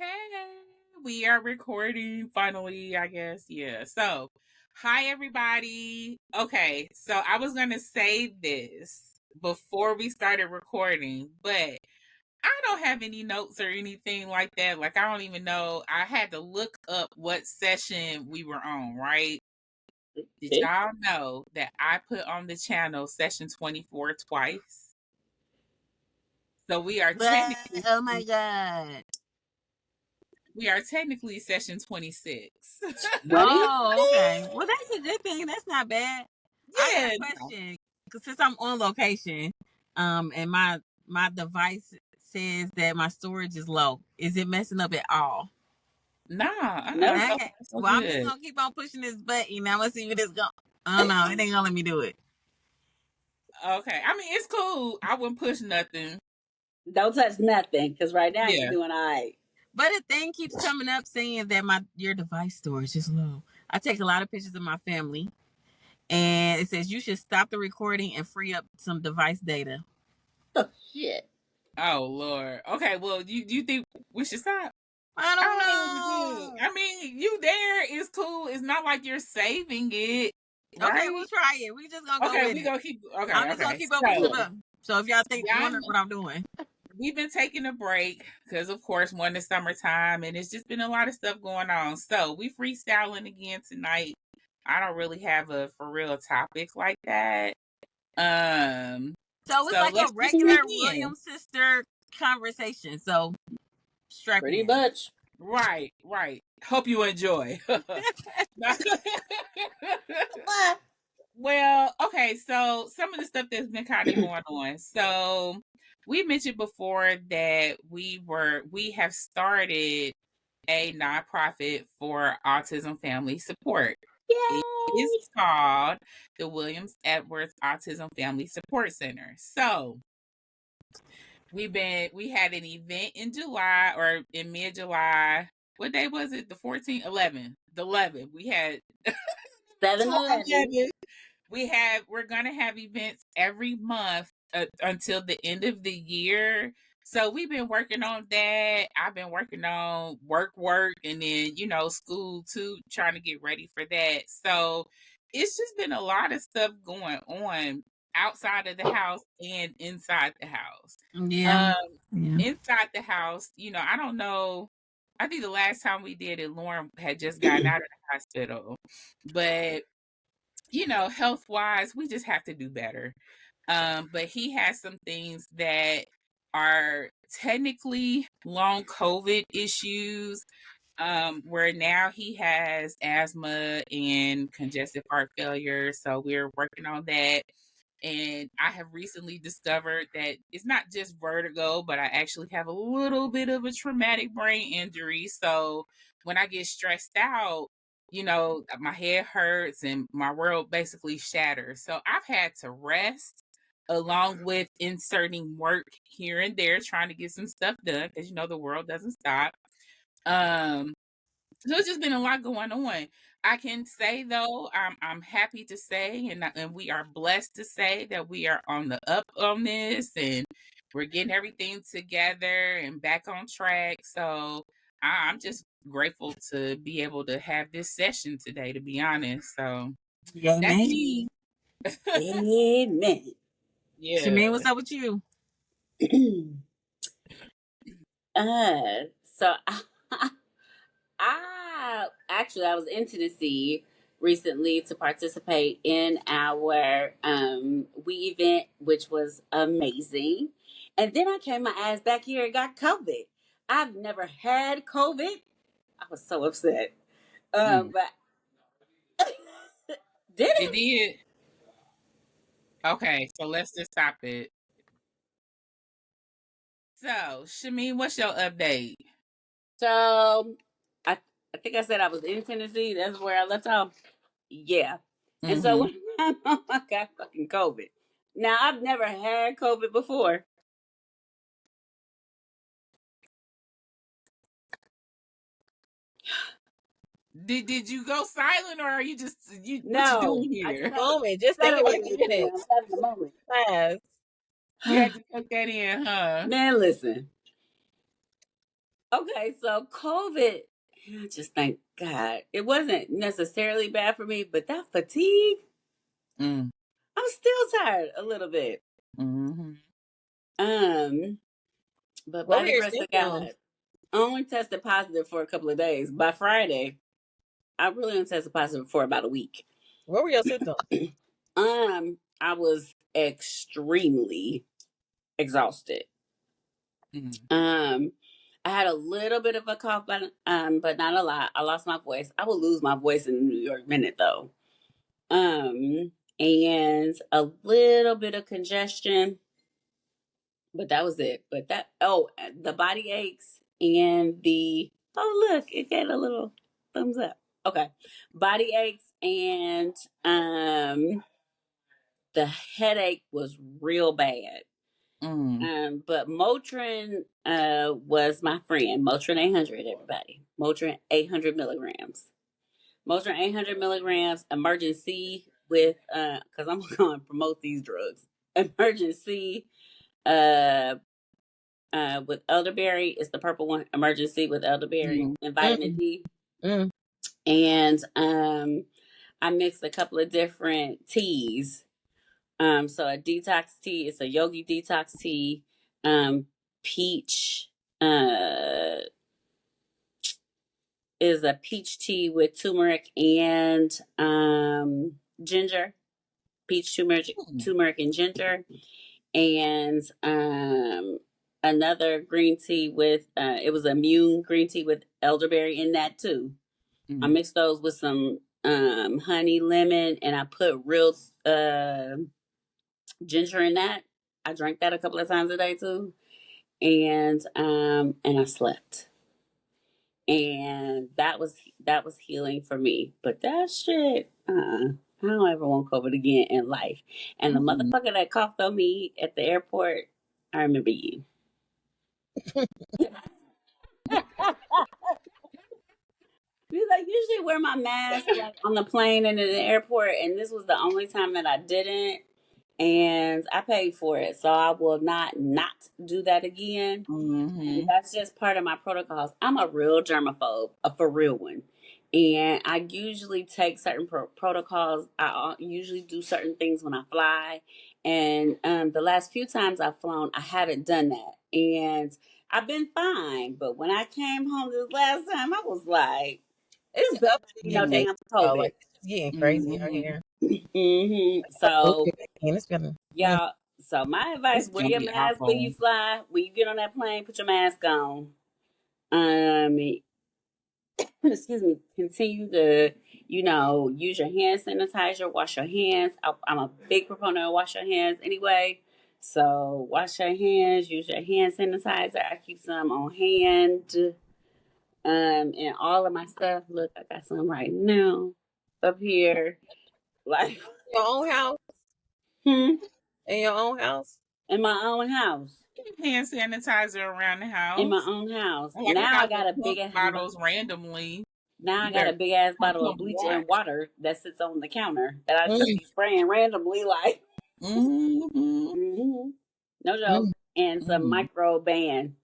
Hey, we are recording finally, I guess. Yeah. So, hi everybody. Okay, so I was going to say this before we started recording, but I don't have any notes or anything like that. Like, I don't even know. I had to look up what session we were on, right? Did Okay. y'all know that I put on the channel session 24 twice? So But oh my god. we are technically session 26. 20? Oh, okay. Well, that's a good thing. That's not bad. I got Yeah. a question. 'Cause since I'm on location, and my device says that my storage is low, is it messing up at all? Nah, No. so Okay. so Well, I'm just good. gonna keep on pushing this button. I'm gonna see what it's going. Oh no, it ain't gonna let me do it. Okay. I mean, it's cool. I wouldn't push nothing. Don't touch nothing because right now you're Yeah. doing all right. But a thing keeps coming up saying that your device storage is low. I take a lot of pictures of my family, and it says you should stop the recording and free up some device data. Oh, shit. Oh Lord. Okay. Well, you think we should stop? I I don't don't think we should. know. I mean, you there is cool. It's not like you're saving it, Okay, right? we'll try it. We just gonna go Okay, with we it. gonna keep. I'm Okay, just gonna okay. keep on pushing the So button. So if y'all think y'all, wondering what I'm doing, we've been taking a break because, of course, one is summertime, and it's just been a lot of stuff going on. So we freestyling again tonight. I don't really have a for real topic like that. Um, so it's so like a let's just regular jump in. Williams sister conversation. So strap Pretty in. much. Right, right. Hope you enjoy. Well, okay, so some of the stuff that's been kind of going on. So we mentioned before that we have started a nonprofit for autism family support. It is Yay. called the Williams Edwards Autism Family Support Center. So we had an event in July or in mid July. What day was it? The 14th, 11th. The 11th. We had 7-Eleven. 11. We're gonna have events every month until the end of the year. So we've been working on that. I've been working on work, and then school too, trying to get ready for that. So it's just been a lot of stuff going on outside of the house and inside the house. Yeah. Um, Yeah. inside the house, I don't know. I think the last time we did it, Lauren had just gotten out of the hospital, but health wise, we just have to do better. But he has some things that are technically long COVID issues, where now he has asthma and congestive heart failure. So we're working on that. And I have recently discovered that it's not just vertigo, but I actually have a little bit of a traumatic brain injury. So when I get stressed out, my head hurts and my world basically shatters. So I've had to rest along with inserting work here and there, trying to get some stuff done because the world doesn't stop. Um, so it's just been a lot going on. I can say though, I'm happy to say, and we are blessed to say that we are on the up on this, and we're getting everything together and back on track. So I'm just grateful to be able to have this session today. To be honest, so that's Amen. me. Amen. Yeah. Shameen, what's up with you? So I was in Tennessee recently to participate in our we event, which was amazing. And then I came my ass back here and got COVID. I've never had COVID. I was so upset. Mm. But did It it? did. Okay, so let's just stop it. So, Shameen, what's your update? So I think I said I was in Tennessee. That's where I left off. Yeah. And so Mm-hmm. when I got fucking COVID. Now I've never had COVID before. Did you go silent, or are you just what you No, doing I just here? had to Moment. Just take settle a a few little bit. I'm minutes. having a moment. Class. You had to cut that in, huh? Man, listen. Okay, so COVID, I just thank God. It wasn't necessarily bad for me, but that fatigue, Mm. I'm still tired a little bit. Mm-hmm. Um, but What by were the your grace of symptoms? God, I only tested positive for a couple of days. By Friday, I really only tested positive for about a week. What were your symptoms? I was extremely exhausted. Mm. I had a little bit of a cough, but not a lot. I lost my voice. I will lose my voice in a New York minute though. And a little bit of congestion, but that was it. But the body aches and look, it got a little thumbs up. Okay. Body aches and the headache was real bad. But Motrin was my friend. Motrin 800, everybody. Motrin 800 milligrams. Motrin 800 milligrams, emergency with, because I'm going to promote these drugs. Emergency uh, with elderberry is the purple one. Emergency with elderberry Mm. and vitamin Mm, D. mm. And I mixed a couple of different teas. So a detox tea, it's a yogi detox tea. Peach uh is a peach tea with turmeric and ginger. Peach turmeric and ginger. And another green tea with it was immune green tea with elderberry in that too. I Mm. mixed those with some honey, lemon, and I put real ginger in that. I drank that a couple of times a day too. And I slept. And that was healing for me. But that shit, I don't ever want COVID again in life. And the Mm. motherfucker that coughed on me at the airport, I remember you. Because I usually wear my mask like on the plane and in the airport, and this was the only time that I didn't. And I paid for it, so I will not do that again. And Mm-hmm. that's just part of my protocols. I'm a real germaphobe, a for real one. And I usually take certain protocols. I usually do certain things when I fly. And the last few times I've flown, I haven't done that. And I've been fine. But when I came home this last time, I was like, It's this better up not to be you, no Mm. Casey. damn So, COVID. like, it's just getting crazy out Mm-hmm. here. So, It's been, y'all, so my advice, It's wear gonna your be mask when awful. you fly. When you get on that plane, put your mask on. Um, excuse me, continue to, use your hand sanitizer, wash your hands. I'm a big proponent of wash your hands anyway. So wash your hands, use your hand sanitizer. I keep some on hand. And all of my stuff. Look, I got some right now up here. Like, your own house? hmm, In your own house? in my own house. Keep hand sanitizer around the In my house. own house. Like I Now I got got little a pump big ass bottles randomly. now I got Either a big ass bottle of pump bleach and wash. water that sits on the counter that I just Mm, be spraying randomly like. Mm-hmm. Hmm. No joke. mm, And some Mm-hmm. micro band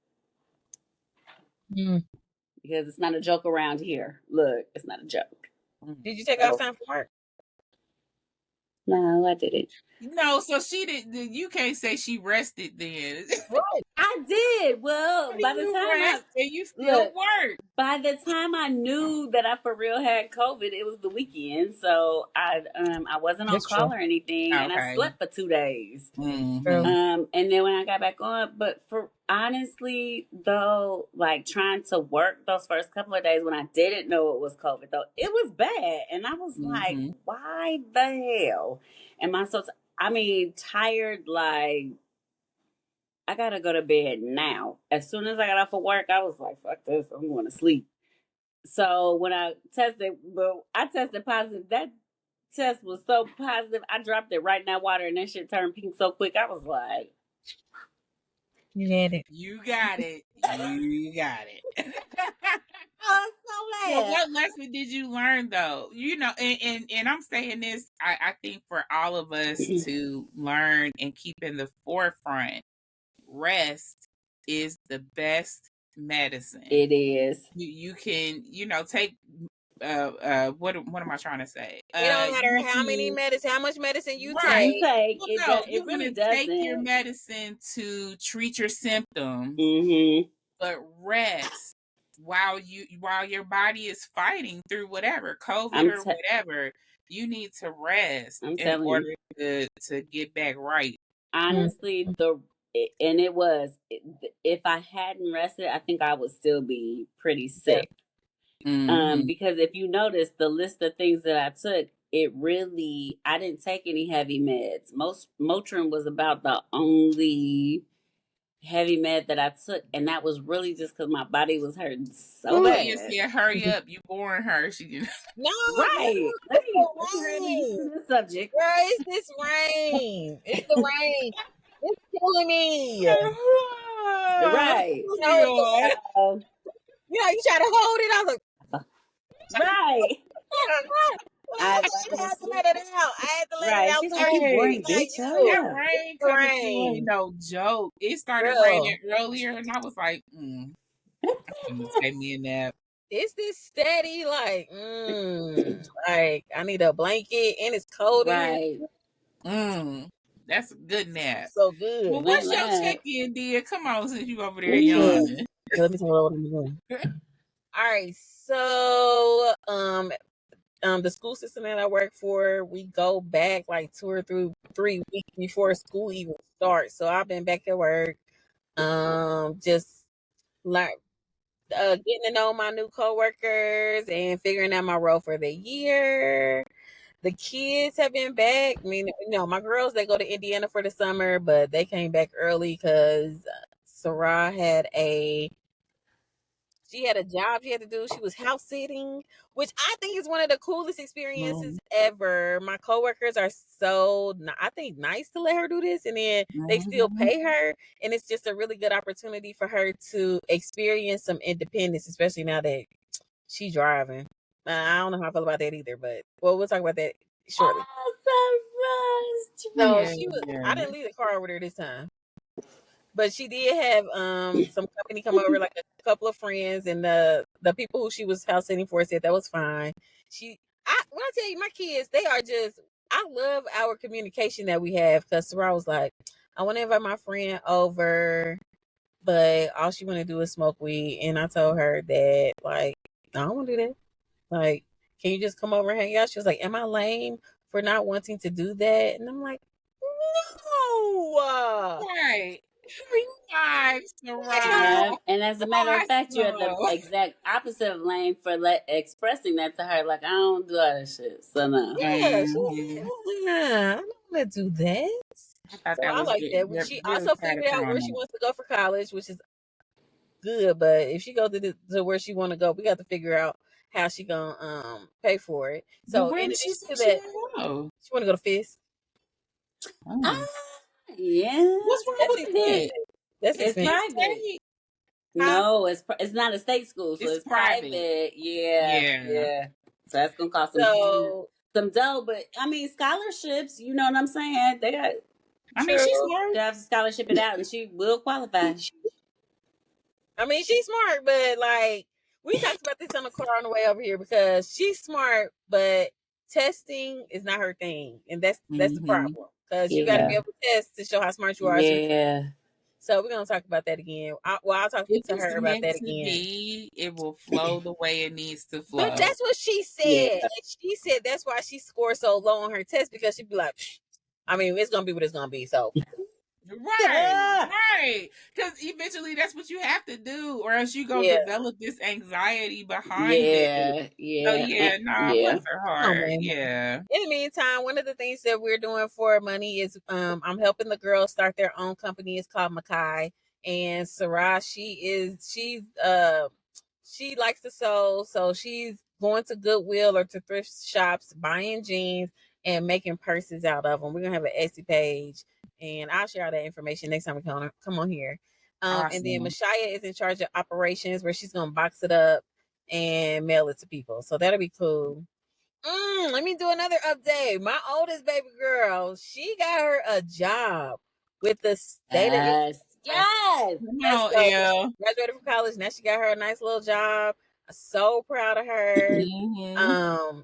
mm. because it's not a joke around here. Look, it's not a joke. Did you take off So time from work? no, I didn't. No, so she did. You can't say she rested then. What? I did. Well, How do you rest and you still look, work? by the time I knew that I for real had COVID, it was the weekend. So I wasn't on That's true. call or anything, and I Okay. slept for 2 days. Mm-hmm. True. And then when I got back on, but for honestly though, like trying to work those first couple of days when I didn't know it was COVID though, it was bad, and I was like, Mm-hmm. why the hell am I so? I mean, tired. Like I gotta go to bed now. As soon as I got off of work, I was like, fuck this, I'm going to sleep. So when I tested positive. That test was so positive. I dropped it right in that water, and that shit turned pink so quick. I was like. You had it. You got it. You got it. Oh, so Well, bad. what lesson did you learn though? And I'm saying this, I think for all of us to learn and keep in the forefront, rest is the best medicine. It is. You can, take what am I trying to say? It don't matter how much medicine you Right. take. It No, it really doesn't. take your medicine to treat your symptoms, but rest while your body is fighting through whatever COVID or whatever. You need to rest in order to get back right. Honestly, if I hadn't rested, I think I would still be pretty sick. Because if you notice the list of things that I took, I didn't take any heavy meds. Motrin was about the only heavy med that I took, and that was really just because my body was hurting so bad. Yeah, hurry up! You boring her. She no, right. Let me get to the subject. Girl, it's this rain. It's the rain. It's killing me. Right. You try to hold it. I was like, right. I had to let it out. She's like, you boring bitch. That rain coming through ain't no joke. It started raining earlier, and I was like, I'm gonna take me a nap. It's this steady, like I need a blanket, and it's cold in here. That's a good nap. So good. Well, what's your check-in, dear? Come on, since you over there yawning. Let me tell you what I'm doing. All right, so the school system that I work for, we go back like 2 or 3 weeks before school even starts. So I've been back at work, just like getting to know my new coworkers and figuring out my role for the year. The kids have been back. I mean, my girls, they go to Indiana for the summer, but they came back early because Sarah had a job she had to do. She was house sitting, which I think is one of the coolest experiences ever. My coworkers are so, I think, nice to let her do this, and then they still pay her, and it's just a really good opportunity for her to experience some independence, especially now that she's driving. I don't know how I feel about that either, but we'll talk about that shortly. No, she was. I didn't leave the car over there this time. But she did have some company come over, like a couple of friends, and the people who she was house sitting for said that was fine. When I tell you, my kids, they are just, I love our communication that we have, because Sarah was like, I want to invite my friend over, but all she want to do is smoke weed. And I told her that, like, I don't want to do that. Like, can you just come over and hang out? She was like, am I lame for not wanting to do that? And I'm like, no. Right. And as a matter of fact, you're the exact opposite of lame for expressing that to her. Like, I don't do all that shit. So no. Yeah, I don't want to do that. I like that. She also figured out where she wants to go for college, which is good. But if she goes to where she want to go, we got to figure out how she gonna pay for it. So in addition to that, she want to go to Fisk. Yeah. What's wrong with that? It's private. No, it's not a state school, so it's private. Yeah. So that's gonna cost some dough, but I mean scholarships. You know what I'm saying? They got. I mean, she's smart. They have to scholarship it out, and she will qualify. I mean, she's smart, but like we talked about this on the car on the way over here, because she's smart, but testing is not her thing, and that's the problem. Because you got to be able to test to show how smart you are. Yeah. So we're gonna talk about that again. I'll talk to her about that again. It will flow the way it needs to flow. But that's what she said. Yeah. And she said that's why she scored so low on her test, because she'd be like, I mean, it's gonna be what it's gonna be. So. Right. Because eventually that's what you have to do, or else you gonna develop this anxiety behind it. Yeah. Bless her heart. In the meantime, one of the things that we're doing for money is I'm helping the girls start their own company. It's called Makai. And Sarah, she likes to sew, so she's going to Goodwill or to thrift shops, buying jeans and making purses out of them. We're gonna have an Etsy page, and I'll share all that information next time we come on here. Awesome. And then Mashaya is in charge of operations, where she's gonna box it up and mail it to people. So that'll be cool. Let me do another update. My oldest baby girl, she got her a job with the state of Yes. Come And on, so Elle. graduated from college. Now she got her a nice little job. I'm so proud of her. Mm-hmm.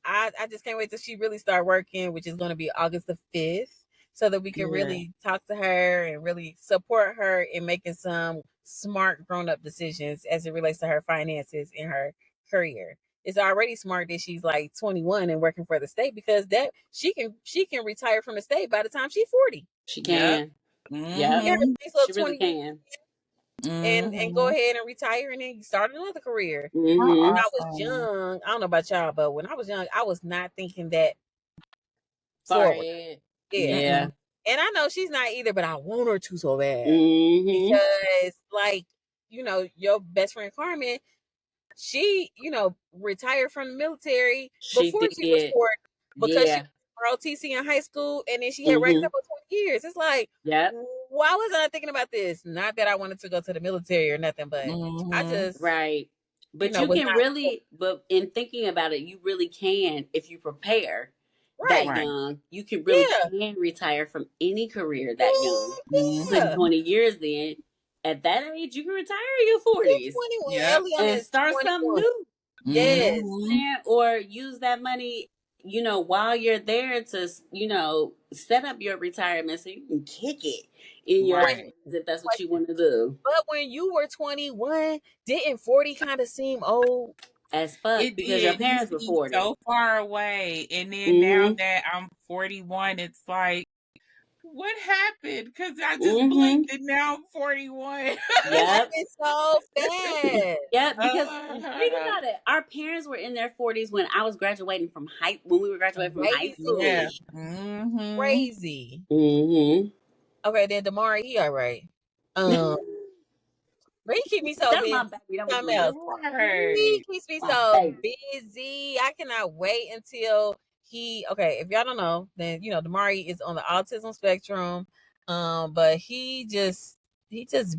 I just can't wait till she really start working, which is going to be August the 5th, so that we can really talk to her and really support her in making some smart grown up decisions as it relates to her finances and her career. It's already smart that she's like 21 and working for the state, because that she can retire from the state by the time she's 40. She Yep. can. Yep. Get her Mm-hmm. nice She little really 20 years can. and go Mm-hmm. ahead and retire and then start another career. How When Mm-hmm. I was awesome. young, I don't know about y'all, but when I was young, I was not thinking that Far forward. ahead. Yeah. Yeah. And I know she's not either, but I want her to so bad. Mm-hmm. Because, like, your best friend Carmen, she, retired from the military She before she was did. 40, because she Yeah. was ROTC in high school, and then she had racked Mm-hmm. up for 20 years. It's like, Yep. why wasn't I thinking about this? Not that I wanted to go to the military or nothing, but I Mm-hmm. just, Right. But you was can not really, but in thinking about it, you really can, if you prepare that right. Right. young, you can really Yeah. can retire from any career that young. Put Yeah. 20 years in. At that age, you can retire in your 40s 21. Yep. Eliana and is start something 21. new. Yes. Mm-hmm. Or use that money, while you're there to, set up your retirement so you can kick it in your Wait, Right. 40s if that's what you question. want to do. But when you were 21, didn't 40 kind of seem old? As fuck It because your did. You parents were seem 40. so far away. And then now Mm-hmm. that I'm 41, it's like, what happened? Because I just Mm-hmm. blinked and now I'm 41. It Yep. happened so fast. Yep, because think about it. Our parents were in their 40s when we were graduating from high Yeah. school. Crazy. Mm-hmm. Crazy. Mm-hmm. Okay, then Damari, he all right. But he keep me so That's my busy. baby. That was Something Lena. else. He Right. keeps me My so baby. busy. I cannot wait until okay, if y'all don't know, then Damari is on the autism spectrum. But he just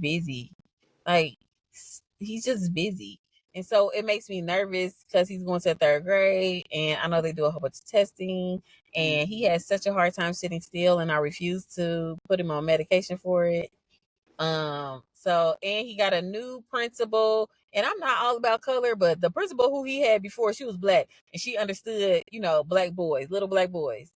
busy. Like, he's just busy. And so it makes me nervous because he's going to third grade, and I know they do a whole bunch of testing, and he has such a hard time sitting still, and I refuse to put him on medication for it. So, and he got a new principal, and I'm not all about color, but the principal who he had before, she was black, and she understood, black boys, little black boys.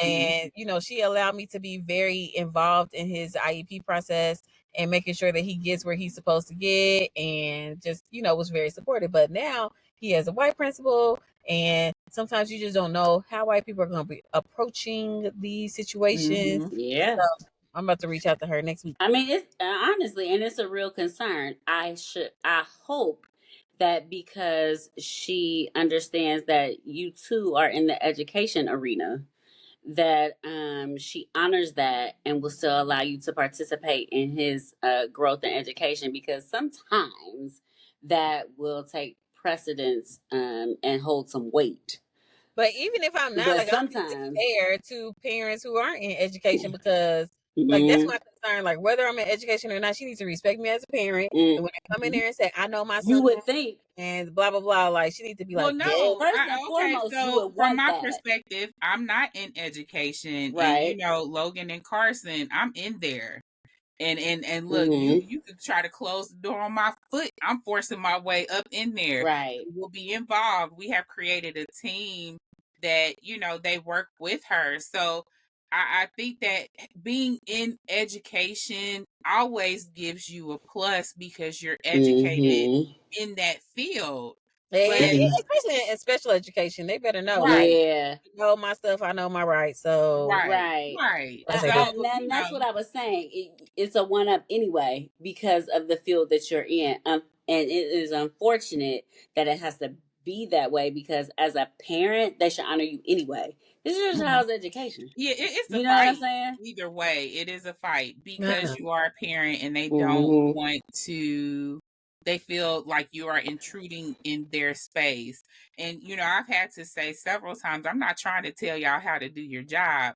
And, she allowed me to be very involved in his IEP process and making sure that he gets where he's supposed to get, and just, was very supportive. But now he has a white principal, and sometimes you just don't know how white people are going to be approaching these situations. Mm-hmm. Yeah. So I'm about to reach out to her next week. I mean, it's honestly, and it's a real concern. I hope that because she understands that you too are in the education arena, that she honors that and will still allow you to participate in his growth and education, because sometimes that will take precedence and hold some weight. But even if I'm not, But like, I'm sometimes, fair to parents who aren't in education, because, like, that's mm, my concern. Like, whether I'm in education or not, she needs to respect me as a parent. mm, And when I come in there and say, I know my you son would think, and blah, blah, blah, like, she needs to be Well, like, yeah. no. first and Okay, foremost, you so would from want my that, perspective, I'm not in education, and right? Logan and Carson, I'm in there. And look, Mm-hmm. you could try to close the door on my foot. I'm forcing my way up in there. Right. We'll be involved. We have created a team that they work with her. So I think that being in education always gives you a plus because you're educated Mm-hmm. in that field. But Especially in special education, they better know. Like, right, Yeah. I know my stuff, I know my rights. So Right. right. that's So a good. And that's what I was saying. It's a one up anyway because of the field that you're in. And it is unfortunate that it has to be that way, because as a parent, they should honor you anyway. This is your child's education. yeah, it's a You know what I'm fight. saying? Either way, it is a fight because Uh-huh. you are a parent and they don't Mm-hmm. want to. They feel like you are intruding in their space. And I've had to say several times, I'm not trying to tell y'all how to do your job,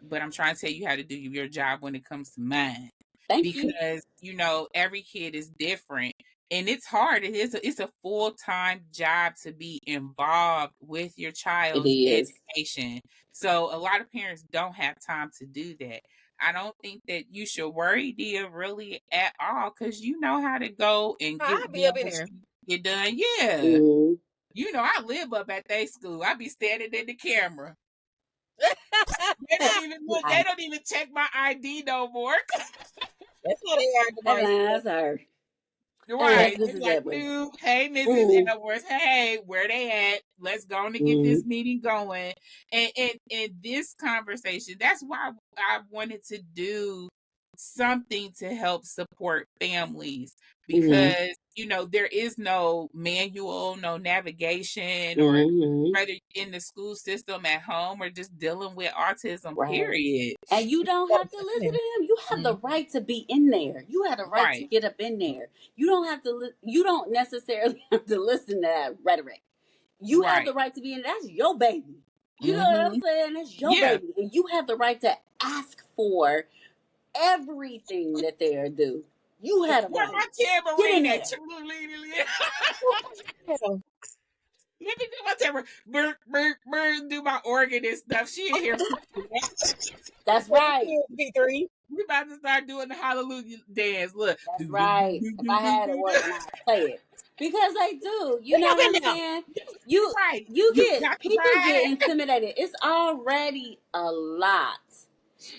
but I'm trying to tell you how to do your job when it comes to mine. Thank you. Because every kid is different, and it's hard. It's a full-time job to be involved with your It child's is. education. So a lot of parents don't have time to do that. I don't think that you should worry, Dia, really at all, because you know how to go and I'll get be up in what there. you get done. Yeah. Mhm. You know, I live up at their school. I be standing in the camera. They don't even look, they Right. don't even check my ID no more. That's how they are Hey, tonight. that's her. Hey, Right. that's It's Mrs. like, Edwards. new, hey, Mrs. Mhm. Edwards, hey, where they at? Let's go on and get Mhm. this meeting going. And this conversation, that's why I wanted to do something to help support families, Mhm. because you know there is no manual, no navigation, or Mhm. whether in the school system, at home, or just dealing with autism, Right. period. And you don't have to listen to him. You have the right to be in there. You have the right to Right. get up in there. You don't have to. You don't necessarily have to listen to that rhetoric. You have Right. the right to be in. That's your baby. You know what I'm saying? That's your Yeah. baby, and you have the right to ask for everything that they are due. You had a Where right. my Get in tambourine there. at? Let me do my tambourine. Burr, burr, burr, do my organ and stuff. She in here. That's right. B3. We about to start doing the hallelujah dance. Look. That's right. If I had an organ, I'd play it. Because they do. You Get know up what in I'm there. saying? You Right. you You get got to people get try it. intimidated. It's already a lot.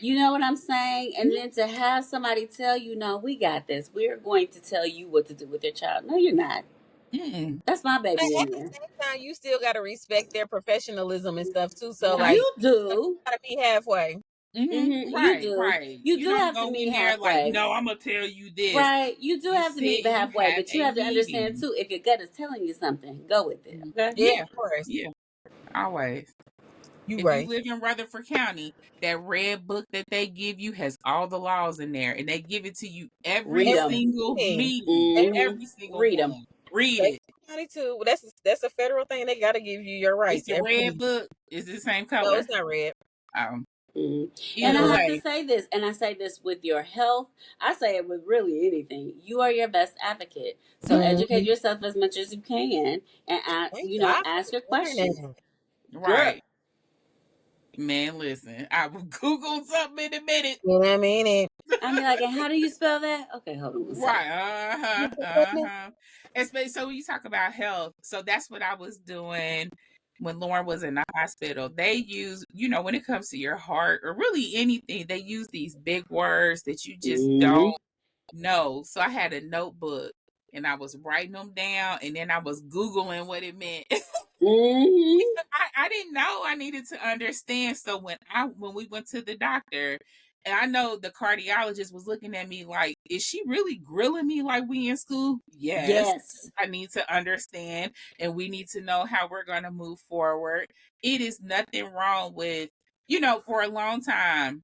You know what I'm saying? And then to have somebody tell you, no, we got this. We're going to tell you what to do with your child. No, you're not. Mm-mm. That's my But baby at in the there. same time, you still got to respect their professionalism and stuff too. So, Right. like, You do. gotta be halfway. You Right, do. right. You You do don't have to go in meet there like, halfway. no, I'm gonna tell you this. Right. You do You have to meet sit and you halfway, have but you a have to understand meeting. too, if your gut is telling you something, go with it. Okay? Yeah, of course. Yeah. Always. You If right. you live in Rutherford County, that red book that they give you has all the laws in there, and they give it to you every Read 'em. single Everything. meeting. Mhm. Every single Read 'em. one. Read State it. County too. That's a federal thing. They got to give you your rights. It's a every red week. book. Is it the same No, color? it's not red. Mhm. And Either I have to way. say this, and I say this with your health. I say it with really anything. You are your best advocate. So educate yourself as much as you can, and Thank you you. know, I ask your put the internet. questions. Girl, Right. Man, listen. I will Google something in a minute. You know what I mean? And I mean, like, and how do you spell that? Okay, hold on one second. Right. Especially so when you talk about health. So that's what I was doing when Lauren was in the hospital. They use, you know, when it comes to your heart or really anything, they use these big words that you just Mhm. don't know. So I had a notebook and I was writing them down, and then I was Googling what it meant. Mhm. I didn't know I needed to understand. So when we went to the doctor, and I know the cardiologist was looking at me like, is she really grilling me like we in school? Yes. Yes. I need to understand, and we need to know how we're going to move forward. It is nothing wrong with, you know, for a long time,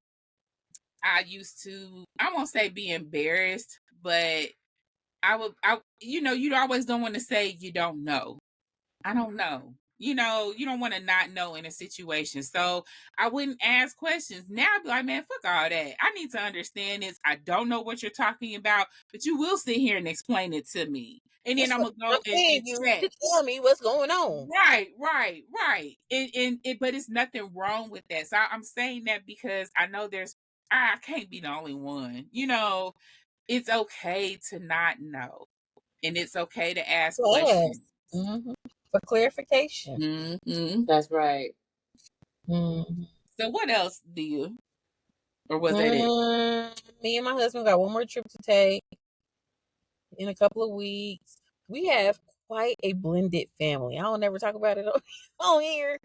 I used to, I won't say be embarrassed, but you know, you always don't want to say you don't know. I don't know. You know, you don't want to not know in a situation. So I wouldn't ask questions. Now I'd be like, man, fuck all that. I need to understand this. I don't know what you're talking about, but you will sit here and explain it to me. And then I'm going to go and you check. to tell me what's going on. Right. But it's nothing wrong with that. So I'm saying that because I know I can't be the only one. You know, it's okay to not know. And it's okay to ask questions. For clarification. Mm-hmm. That's right. So what else do you, or was that it? Me and my husband got one more trip to take in a couple of weeks. We have quite a blended family. I don't ever talk about it on here,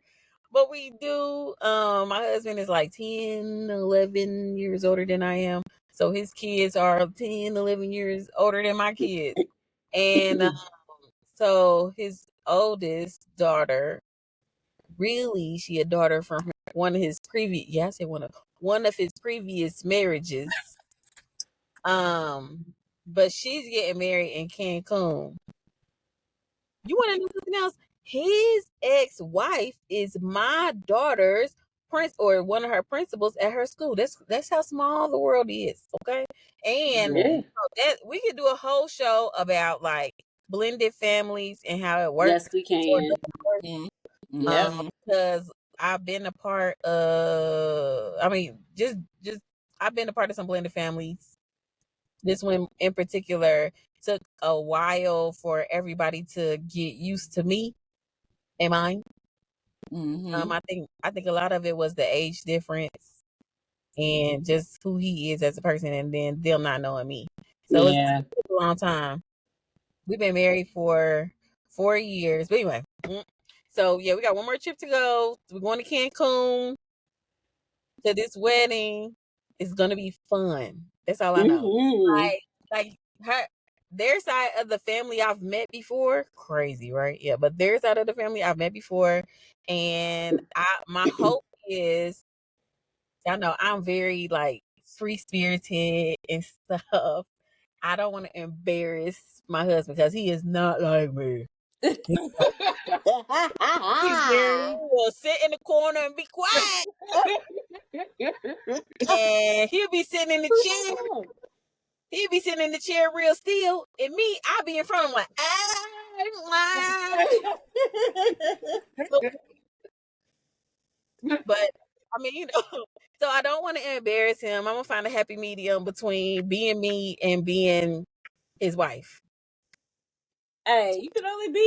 but we do. My husband is like 10, 11 years older than I am. So his kids are 10, 11 years older than my kids. And so his oldest daughter, really, she a daughter from one of his previous, yeah, I said one of his previous marriages. But she's getting married in Cancun. You want to know something else? His ex-wife is my daughter's or one of her principals at her school. That's how small the world is, okay? And Yeah. that we could do a whole show about like blended families and how it works. Yes, we can. Yeah. Because I've been a part of, I mean, just I've been a part of some blended families. This one in particular took a while for everybody to get used to me and mine. I think a lot of it was the age difference and just who he is as a person, and then them not knowing me. So it's Yeah. a long time. We've been married for 4 years. But anyway, so yeah, we got one more trip to go. We're going to Cancun to this wedding. It's gonna be fun. That's all I know. Mhm. Like her, their side of the family I've met before. Crazy, right? Yeah, but their side of the family I've met before, and my hope is, y'all know I'm very like free spirited and stuff. I don't want to embarrass my husband because he is not like me. He's very, he will sit in the corner and be quiet, and he'll be sitting in the chair. He'll be sitting in the chair real still, and me, I'll be in front of him like, but I mean, so I don't want to embarrass him. I'm gonna find a happy medium between being me and being his wife. Hey, you can only be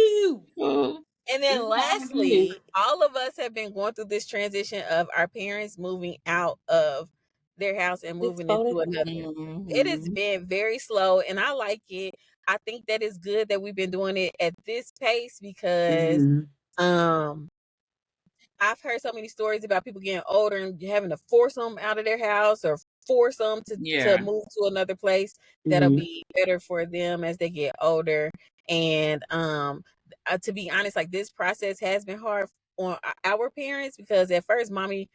you. And then lastly, all of us have been going through this transition of our parents moving out of their house and moving into another. It has been very slow, and I like it. I think that it's good that we've been doing it at this pace because I've heard so many stories about people getting older and having to force them out of their house or force them to move to another place that'll be better for them as they get older. And to be honest, like this process has been hard on our parents because at first mommy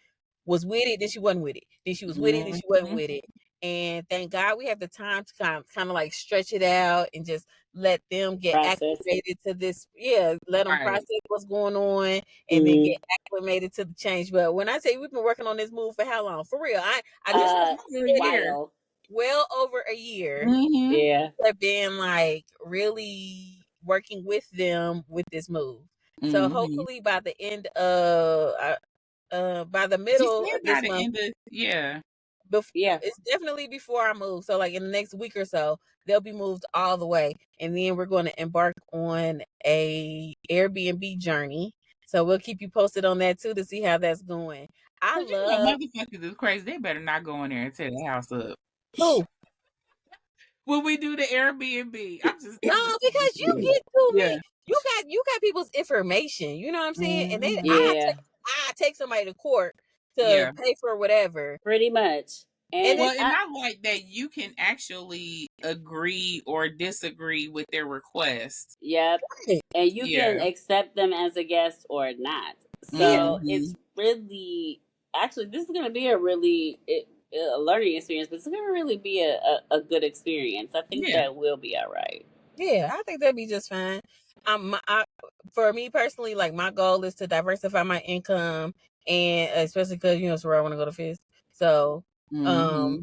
was with it, then she wasn't with it. Then she was with it, then she wasn't with it. And thank God we have the time to kind of like stretch it out and just let them get acclimated to this. Yeah, let them process what's going on and then get acclimated to the change. But when I say we've been working on this move for how long? For real, I just well over a year. Yeah, I've been like really working with them with this move. So hopefully by the end of by the middle of this month, it's definitely before I move. So like in the next week or so, they'll be moved all the way, and then we're going to embark on a Airbnb journey. So we'll keep you posted on that too to see how that's going. I love motherfuckers is crazy. They better not go in there and tear the house up. Who? When we do the Airbnb, I'm just because you get too many. You got people's information. You know what I'm saying? And then I take somebody to court to pay for whatever. Pretty much. And I like that you can actually agree or disagree with their request. Yep. And you can accept them as a guest or not. So it's really, actually, this is going to be a really a learning experience, but it's going to really be a good experience. I think that will be all right. Yeah, I think that'd be just fine. For me personally, like my goal is to diversify my income, and especially because it's where I want to go to FIS. So, Eliana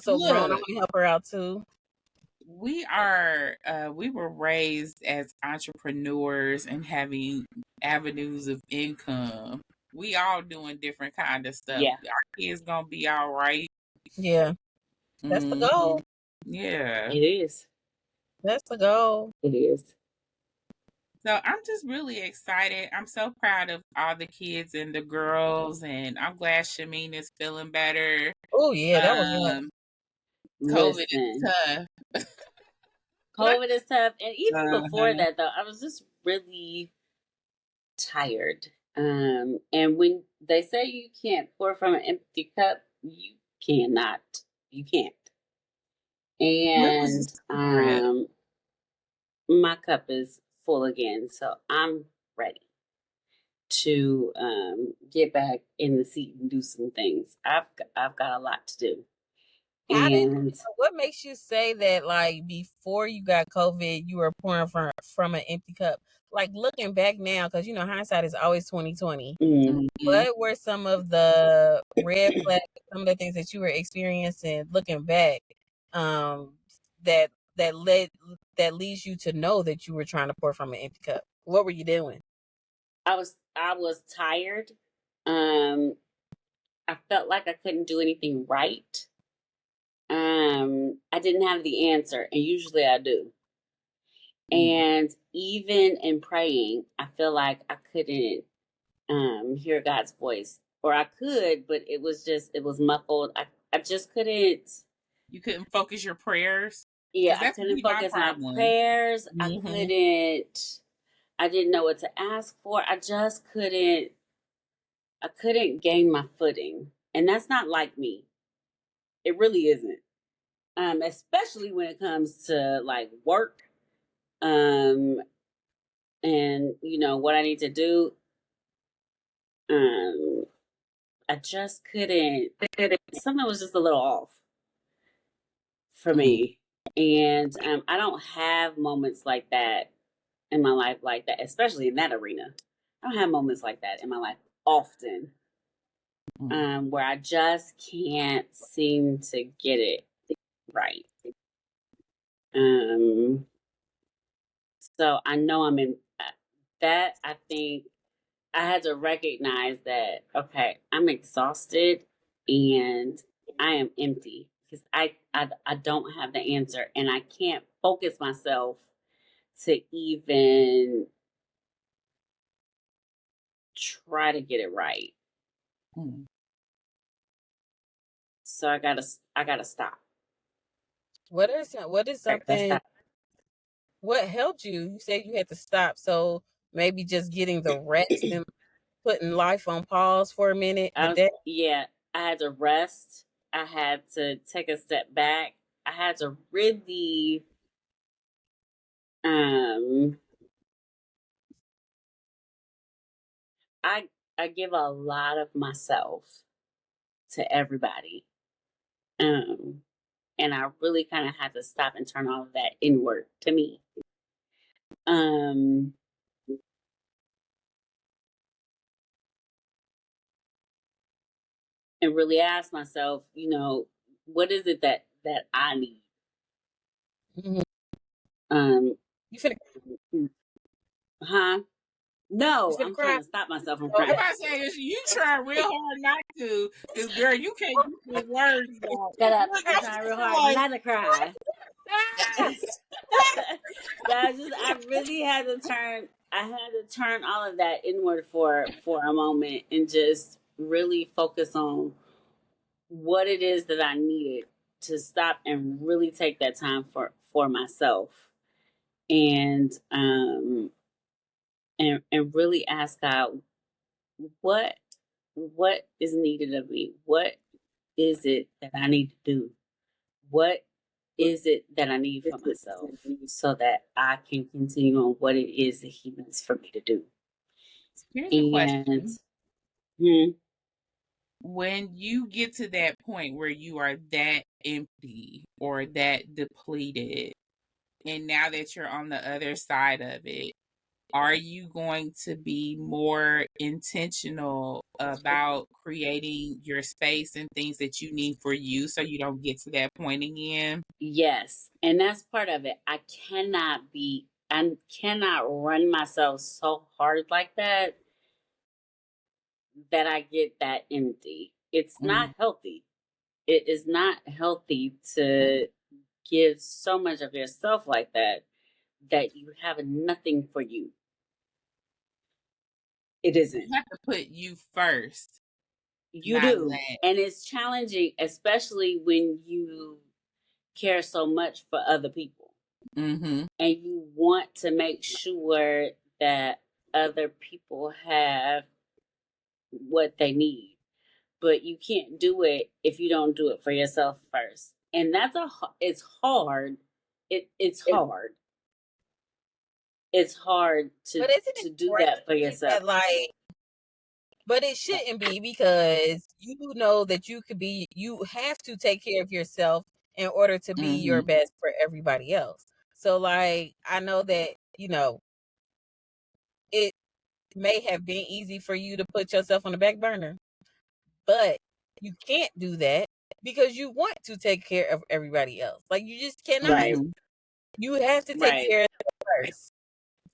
so grown, I want to help her out too. We were raised as entrepreneurs and having avenues of income. We all doing different kind of stuff. Yeah. Our kids gonna be all right. Yeah, that's the goal. Yeah, it is. That's the goal. It is. So I'm just really excited. I'm so proud of all the kids and the girls, and I'm glad Shameen is feeling better. Oh yeah, that was COVID is tough. COVID is tough, and even before that, though, I was just really tired. And when they say you can't pour from an empty cup, you cannot. You can't. And my cup is full again, so I'm ready to get back in the seat and do some things. I've got a lot to do. What makes you say that, like, before you got COVID, you were pouring from an empty cup? Like, looking back now, because hindsight is always 2020. What were some of the red flags, some of the things that you were experiencing looking back, that leads you to know that you were trying to pour from an empty cup? What were you doing? I was tired. I felt like I couldn't do anything right. I didn't have the answer, and usually I do. And even in praying, I feel like I couldn't hear God's voice, or I could, but it was muffled. I just couldn't. You couldn't focus your prayers? Yeah, I That's couldn't really my focus my problem. prayers. I Mhm. couldn't. I didn't know what to ask for. I just couldn't. I couldn't gain my footing, and that's not like me. It really isn't. Especially when it comes to like work, um, and what I need to do. Um, I just couldn't. Something was just a little off for Mhm. me, and I don't have moments like that in my life, like that, especially in that arena. I don't have moments like that in my life often, where I just can't seem to get it right. So I know I'm in that. I think I had to recognize that, okay, I'm exhausted and I am empty because I don't have the answer, and I can't focus myself to even try to get it right. So I gotta stop. What is That's something? that. What helped you? You said you had to stop, so maybe just getting the rest and putting life on pause for a minute. Did that? I had to rest. I had to take a step back. I had to really I I give a lot of myself to everybody. And I really kind of had to stop and turn all of that inward to me. Um and really ask myself, what is it that I need? Mhm. Um You finna huh? No, I'm cry? trying to stop myself from I'm crying. about to say this. You try real hard not to, because girl, you can't get the words out. Shut up. Look, I'm I'm trying sitting real here hard like, not to cry. But I really had to turn all of that inward for a moment and just really focus on what it is that I needed to stop and really take that time for myself, and and really ask God what is needed of me. What is it that I need to do? What is it that I need for myself so that I can continue on what it is that He needs for me to do? here's a And question. When you get to that point where you are that empty or that depleted, and now that you're on the other side of it, are you going to be more intentional about creating your space and things that you need for you so you don't get to that point again? yes, and that's part of it. I cannot run myself so hard like that I get that empty. It's not healthy. It is not healthy to give so much of yourself like that you have nothing for you. It isn't. You have to put you first, You not do. that. And it's challenging, especially when you care so much for other people. Mm-hmm. And you want to make sure that other people have what they need. But you can't do it if you don't do it for yourself first. And it's hard. It's hard. It's hard But isn't it to do great that for yourself. that but it shouldn't be, because you know that you have to take care of yourself in order to be your best for everybody else. So like, I know that, it may have been easy for you to put yourself on the back burner, but you can't do that because you want to take care of everybody else. Like, you just cannot. Right. You have to take Right. care of yourself first.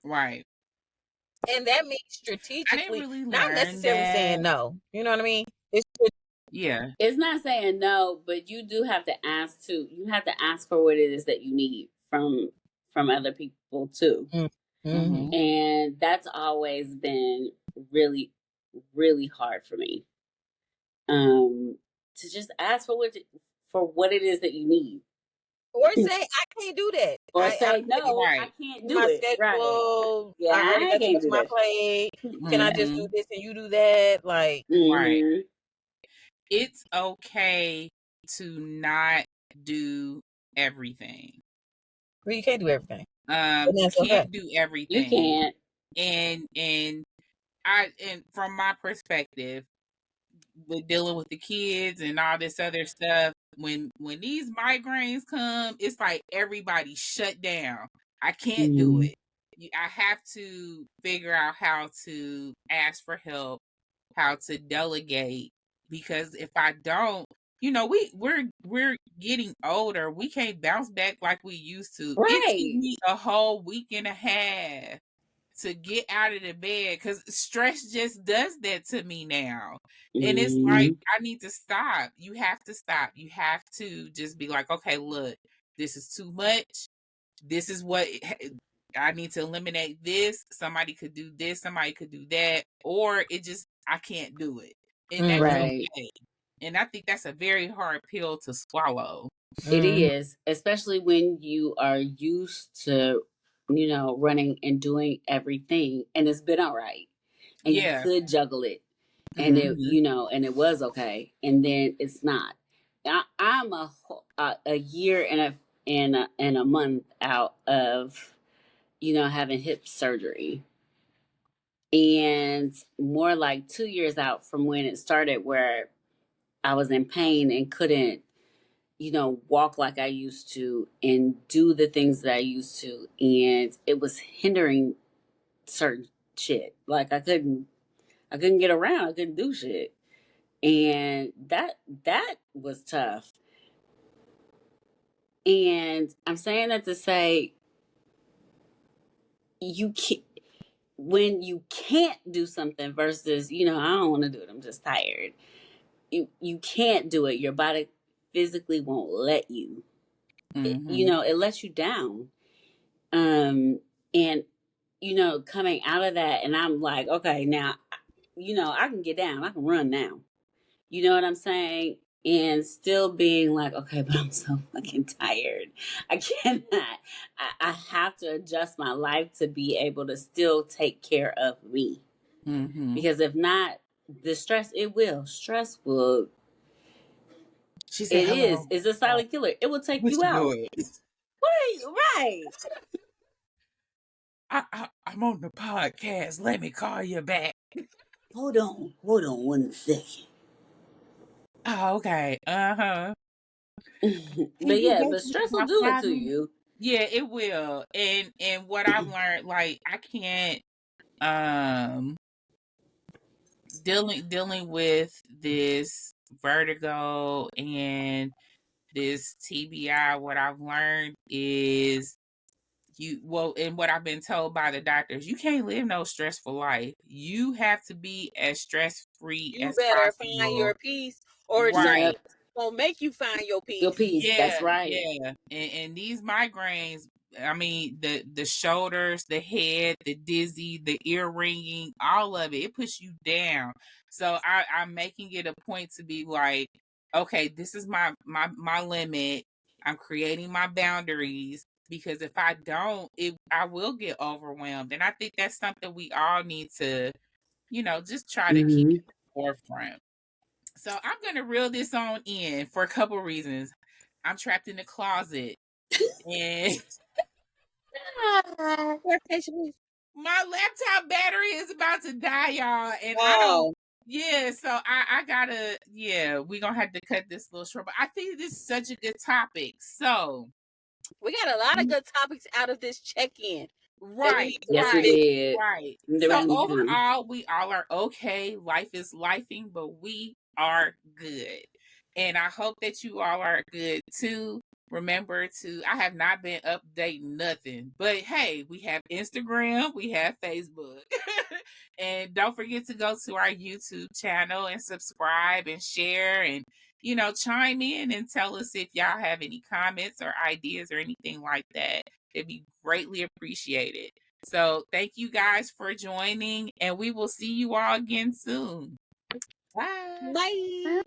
Right. And that means I didn't strategically, really not learn necessarily saying that. no. You know what I mean? It's Yeah. It's not saying no, but you do have to ask too. You have to ask for what it is that you need from other people too. Mm-hmm. Mhm. And that's always been really, really hard for me. To just ask for what it is that you need. Or say I can't do that. Or I say, no, I Right. can't do my it. Right. schedule. Yeah, I already I got too can't much do on my that. plate. Can I just do Mhm. this and you do that? Like, Right. Mm-hmm. It's okay to not do everything. well, you can't do everything, and You that's okay. can't do You everything. can't. And from my perspective, with dealing with the kids and all this other stuff, when these migraines come, it's like everybody shut down. I can't do Mm-hmm. it. I have to figure out how to ask for help, how to delegate, because if I don't, we're getting older. We can't bounce back like we used to. It took Right. me a whole week and a half to get out of the bed because stress just does that to me now. And it's like, Mm-hmm. I need to stop. You have to stop. You have to just be like, okay, look, this is too much. This is what I need to eliminate this. Somebody could do this, somebody could do that, or I can't do it. And that's Mm-hmm. Right. okay. And I think that's a very hard pill to swallow. It Mm-hmm. is, especially when you are used to, running and doing everything and it's been all right. And you Yeah. could juggle it and Hmm. and it was okay. And then it's not. I'm a year and a month out of, having hip surgery. And more like 2 years out from when it started, where I was in pain and couldn't, walk like I used to and do the things that I used to. And it was hindering certain shit. Like I couldn't get around. I couldn't do shit. And that was tough. And I'm saying that to say you can when you can't do something versus, I don't want to do it. I'm just tired. You can't do it. Your body physically won't let you. Hmm. It lets you down. And coming out of that, and I'm like, okay, now, I can get down. I can run now. You know what I'm saying? And still being like, okay, but I'm so fucking tired. I cannot. I have to adjust my life to be able to still take care of me. Hmm. Because if not, the stress, stress will, She said, it is. hello. It's a silent killer. It will take What you you out. doing? Right. I'm on the podcast. Let me call you back. Hold on 1 second. Oh, okay. Uh-huh. Can But you yeah, go but get stress will my do it to problem? you. Yeah, it will. And what I've learned, like, I can't um dealing with this vertigo and this TBI, what I've learned is and what I've been told by the doctors, you can't live no stressful life. You have to be as stress free You as better find possible. your peace, or something Yep. Right. gonna make you find your Your peace. peace. That's Yeah, right. yeah. And these migraines, I mean, the shoulders, the head, the dizzy, the ear ringing, all of it puts you down. So I'm making it a point to be like, okay, this is my limit. I'm creating my boundaries because if I don't, I will get overwhelmed. And I think that's something we all need to, just try to keep Mm-hmm. at the forefront. So I'm gonna reel this on in for a couple reasons. I'm trapped in the closet and Clarification, my laptop battery is about to die, y'all. And I don't wow, so I gotta we gonna have to cut this little short. But I think this is such a good topic. So we got a lot of good topics out of this check-in that we right, need to Yes, we revisit. did. right. There So was need to come. overall, we all are okay. Life is lifing, but we are good. And I hope that you all are good too. Remember I have not been updating nothing, but hey, we have Instagram, we have Facebook. And don't forget to go to our YouTube channel and subscribe and share and, chime in and tell us if y'all have any comments or ideas or anything like that. It'd be greatly appreciated. So thank you guys for joining, and we will see you all again soon. Bye. Bye.